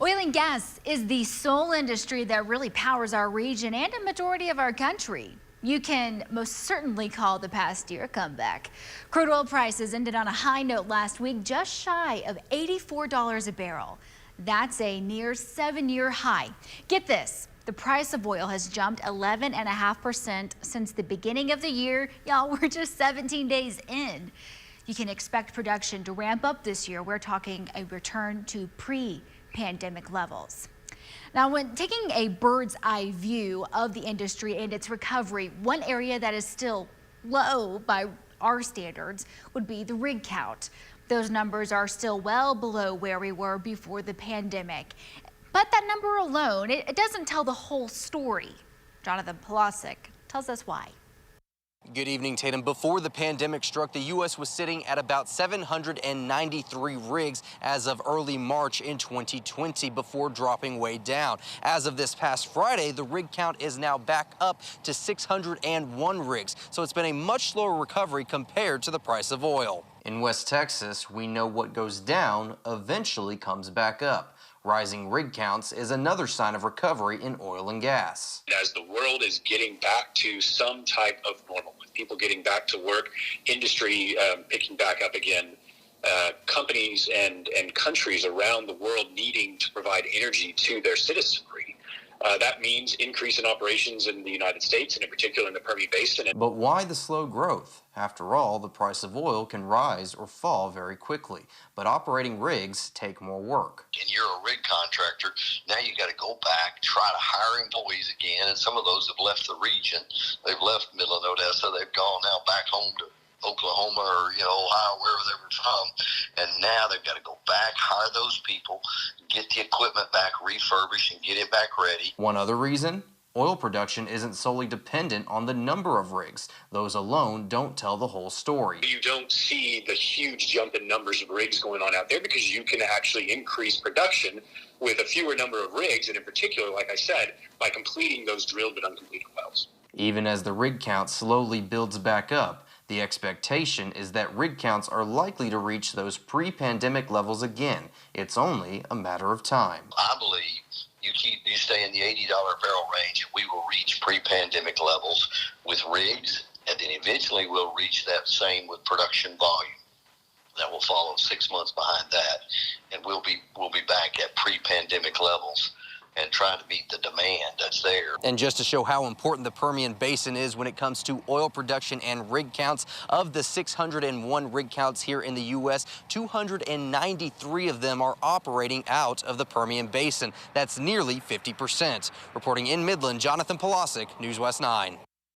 Oil and gas is the sole industry that really powers our region and a majority of our country. You can most certainly call the past year a comeback. Crude oil prices ended on a high note last week, just shy of $84 a barrel. That's a near 7-year high. Get this. The price of oil has jumped 11.5% since the beginning of the year. Y'all, we're just 17 days in. You can expect production to ramp up this year. We're talking a return to pre-pandemic levels. Now, when taking a bird's eye view of the industry and its recovery, one area that is still low by our standards would be the rig count. Those numbers are still well below where we were before the pandemic. But that number alone, it doesn't tell the whole story. Jonathan Polasic tells us why. Good evening, Tatum. Before the pandemic struck, the U.S. was sitting at about 793 rigs as of early March in 2020 before dropping way down. As of this past Friday, the rig count is now back up to 601 rigs. So it's been a much slower recovery compared to the price of oil. In West Texas, we know what goes down eventually comes back up. Rising rig counts is another sign of recovery in oil and gas. As the world is getting back to some type of normal, with people getting back to work, industry picking back up again, companies and countries around the world needing to provide energy to their citizenry, that means increase in operations in the United States and in particular in the Permian Basin. But why the slow growth? After all, the price of oil can rise or fall very quickly, but operating rigs take more work. And you're a rig contractor, now you got to go back, try to hire employees again, and some of those have left the region. They've left Midland, Odessa, they've gone now back home to Oklahoma or Ohio, wherever they were from, and now they've got to go back, hire those people, get the equipment back refurbished and get it back ready. One other reason? Oil production isn't solely dependent on the number of rigs. Those alone don't tell the whole story. You don't see the huge jump in numbers of rigs going on out there because you can actually increase production with a fewer number of rigs, and in particular, like I said, by completing those drilled but uncompleted wells. Even as the rig count slowly builds back up, the expectation is that rig counts are likely to reach those pre-pandemic levels again. It's only a matter of time. I believe you stay in the $80 a barrel range, we will reach pre-pandemic levels with rigs, and then eventually we'll reach that same with production volume. That will follow 6 months behind that, and we'll be back at pre-pandemic levels and trying to meet the demand that's there. And just to show how important the Permian Basin is when it comes to oil production and rig counts, of the 601 rig counts here in the U.S., 293 of them are operating out of the Permian Basin. That's nearly 50%. Reporting in Midland, Jonathan Polasic, News West 9.